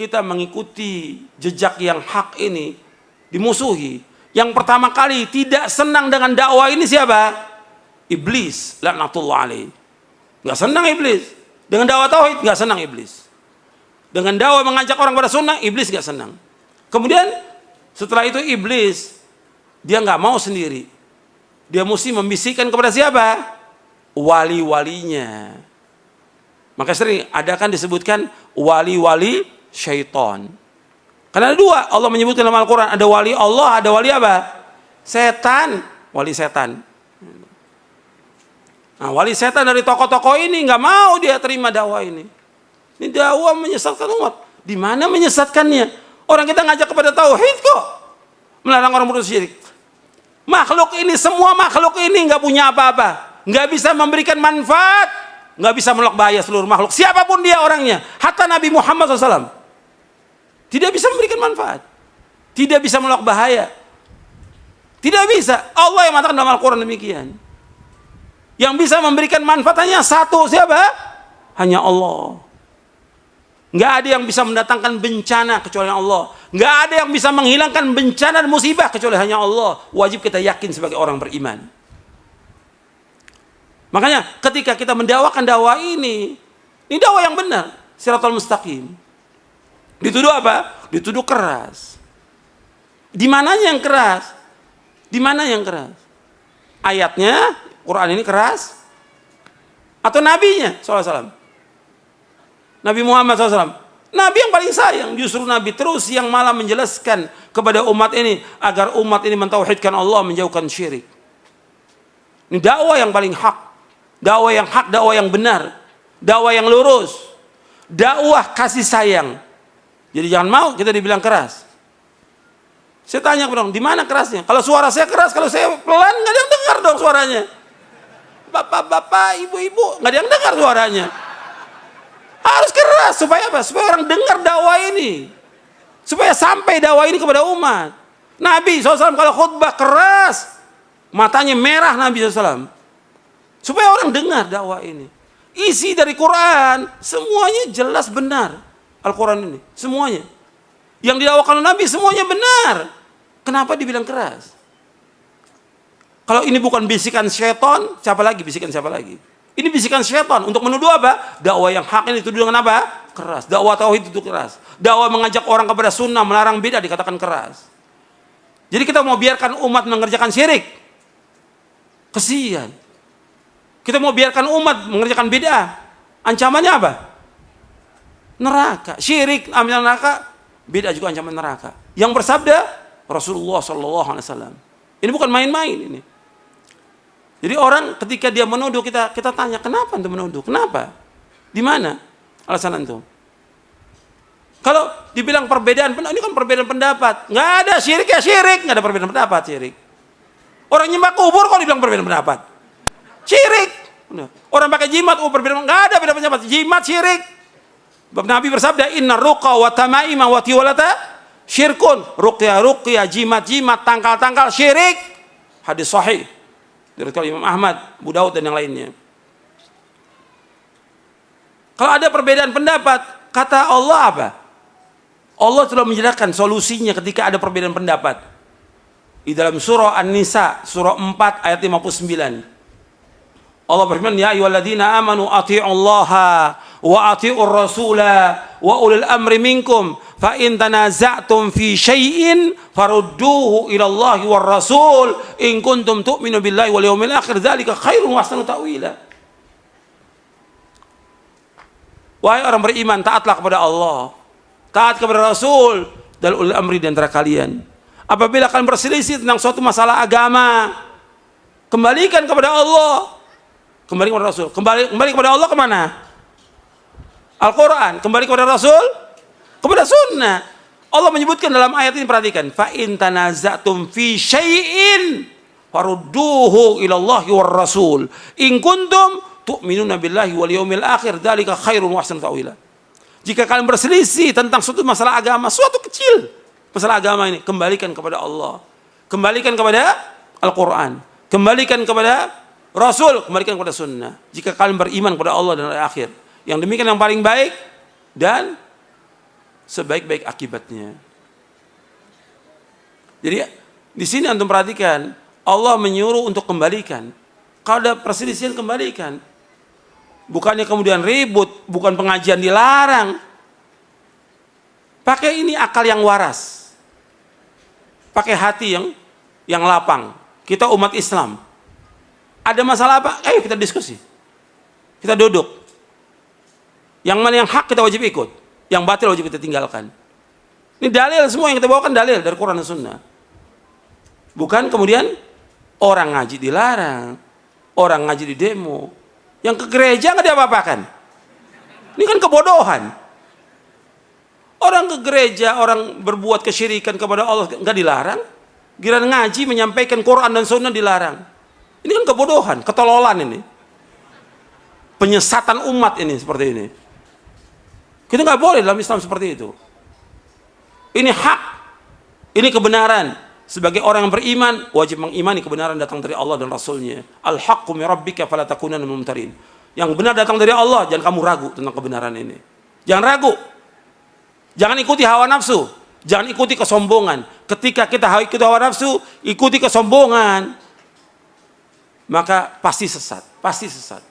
kita mengikuti jejak yang hak ini dimusuhi, yang pertama kali tidak senang dengan dakwah ini siapa? Iblis, laknatullah alaih. Nggak senang iblis dengan dakwah tauhid, nggak senang iblis. Dengan dakwah mengajak orang pada sunnah, iblis nggak senang. Kemudian setelah itu iblis dia nggak mau sendiri, dia mesti membisikkan kepada siapa? Wali-walinya. Maka sering ada kan disebutkan wali-wali syaitan. Karena ada dua, Allah menyebutkan dalam Al-Quran, ada wali Allah, ada wali apa? Setan, wali setan. Nah, wali setan dari tokoh-tokoh ini nggak mau dia terima dakwah ini. Ini dakwah menyesatkan umat. Di mana menyesatkannya? Orang kita ngajak kepada tauhid kok, melarang orang berbuat syirik. Makhluk ini, semua makhluk ini nggak punya apa-apa, nggak bisa memberikan manfaat, nggak bisa menolak bahaya seluruh makhluk. Siapapun dia orangnya, hatta Nabi Muhammad SAW tidak bisa memberikan manfaat, tidak bisa menolak bahaya, tidak bisa. Allah yang mengatakan dalam Al-Quran demikian. Yang bisa memberikan manfaat hanya satu, siapa? Hanya Allah. Nggak ada yang bisa mendatangkan bencana kecuali Allah. Nggak ada yang bisa menghilangkan bencana dan musibah kecuali hanya Allah. Wajib kita yakin sebagai orang beriman. Makanya ketika kita mendakwakan dakwah ini dakwah yang benar, Shiratal Mustaqim. Dituduh apa? Dituduh keras. Di mananya yang keras? Di mana yang keras? Ayatnya, Quran ini keras? Atau nabinya SAW? Nabi Muhammad SAW, Nabi yang paling sayang, justru Nabi terus yang malah menjelaskan kepada umat ini agar umat ini mentauhidkan Allah, menjauhkan syirik. Ini dakwah yang paling hak, dakwah yang hak, dakwah yang benar, dakwah yang lurus, dakwah kasih sayang. Jadi jangan mau kita dibilang keras. Saya tanya dong, di mana kerasnya? Kalau suara saya keras, kalau saya pelan, nggak ada yang dengar dong suaranya. Bapak-bapak, ibu-ibu, nggak ada yang dengar suaranya. Harus keras supaya apa? Supaya orang dengar dakwah ini, supaya sampai dakwah ini kepada umat. Nabi SAW kalau khutbah keras, matanya merah Nabi SAW, supaya orang dengar dakwah ini. Isi dari Quran semuanya jelas benar. Al-Quran ini semuanya yang didakwakan Nabi semuanya benar. Kenapa dibilang keras? Kalau ini bukan bisikan syaitan, siapa lagi bisikan siapa lagi? Ini bisikan syaitan untuk menuduh apa? Dakwah yang hak ini dituduh dengan apa? Keras. Dakwah tauhid itu keras. Dakwah mengajak orang kepada sunnah, melarang bid'ah dikatakan keras. Jadi kita mau biarkan umat mengerjakan syirik? Kesian. Kita mau biarkan umat mengerjakan bid'ah? Ancamannya apa? Neraka. Syirik, ambil neraka. Bid'ah juga ancaman neraka. Yang bersabda Rasulullah SAW. Ini bukan main-main ini. Jadi orang ketika dia menuduh kita tanya, kenapa antum menuduh? Kenapa? Di mana alasan antum? Kalau dibilang perbedaan, ini kan perbedaan pendapat. Nggak ada syirik ya syirik, nggak ada perbedaan pendapat syirik. Orang nyembah kubur kok dibilang perbedaan pendapat? Syirik. Orang pakai jimat, perbedaan, nggak ada perbedaan pendapat. Jimat syirik. Bab Nabi bersabda, Inna ruqa wa tamaima wa tiwalata syirkun. Ruqyah, jimat, tangkal syirik. Hadis sahih dari Imam Ahmad, Abu Daud dan yang lainnya. Kalau ada perbedaan pendapat, kata Allah apa? Allah telah menjelaskan solusinya ketika ada perbedaan pendapat. Di dalam surah An-Nisa, surah 4 ayat 59. Allah berfirman, ya ayyuhalladzina amanu athi'ullaha wa athi'ur rasula wa ulil amri minkum fa in tanaza'tum fi syai'in farudduhu ila Allahi war rasul in kuntum tu'minu billahi wal yawmil akhir dzalika khairun wa ahsanu ta'wila. Wahai orang beriman, taatlah kepada Allah, taat kepada Rasul dan ulil amri di antara kalian. Apabila kalian berselisih tentang suatu masalah agama, kembalikan kepada Allah, kembali kepada Rasul. Kembali kepada Allah kemana? Al-Quran. Kembali kepada Rasul, kepada sunnah. Allah menyebutkan dalam ayat ini, perhatikan, fa in tanaza'tum fi syai'in farudduhu ila Allahi war rasul in kuntum tu'minuna billahi wal yawmil akhir dzalika khairun wa ahsanu ta'wila. Jika kalian berselisih tentang suatu masalah agama, suatu kecil masalah agama ini, kembalikan kepada Allah, kembalikan kepada Al-Quran, kembalikan kepada Rasul, kembalikan kepada sunnah. Jika kalian beriman kepada Allah dan hari akhir, yang demikian yang paling baik dan sebaik-baik akibatnya. Jadi di sini antum perhatikan, Allah menyuruh untuk kembalikan. Kalau ada perselisihan, kembalikan. Bukannya kemudian ribut, bukan pengajian dilarang. Pakai ini akal yang waras. Pakai hati yang lapang. Kita umat Islam. Ada masalah apa? Ayo kita diskusi. Kita duduk. Yang mana yang hak kita wajib ikut. Yang batil wajib kita tinggalkan. Ini dalil semua yang kita bawakan, dalil dari Quran dan Sunnah. Bukan kemudian orang ngaji dilarang, orang ngaji di demo, yang ke gereja nggak diapa-apakan. Ini kan kebodohan. Orang ke gereja, orang berbuat kesyirikan kepada Allah nggak dilarang. Giliran ngaji menyampaikan Quran dan Sunnah dilarang. Ini kan kebodohan, ketololan ini. Penyesatan umat ini seperti ini. Kita nggak boleh dalam Islam seperti itu. Ini hak, ini kebenaran. Sebagai orang yang beriman, wajib mengimani kebenaran datang dari Allah dan Rasulnya. Al-haqqu min rabbika fala takunanna minal mumtarin. Yang benar datang dari Allah, jangan kamu ragu tentang kebenaran ini. Jangan ragu. Jangan ikuti hawa nafsu. Jangan ikuti kesombongan. Ketika kita ikuti hawa nafsu, ikuti kesombongan, maka pasti sesat. Pasti sesat.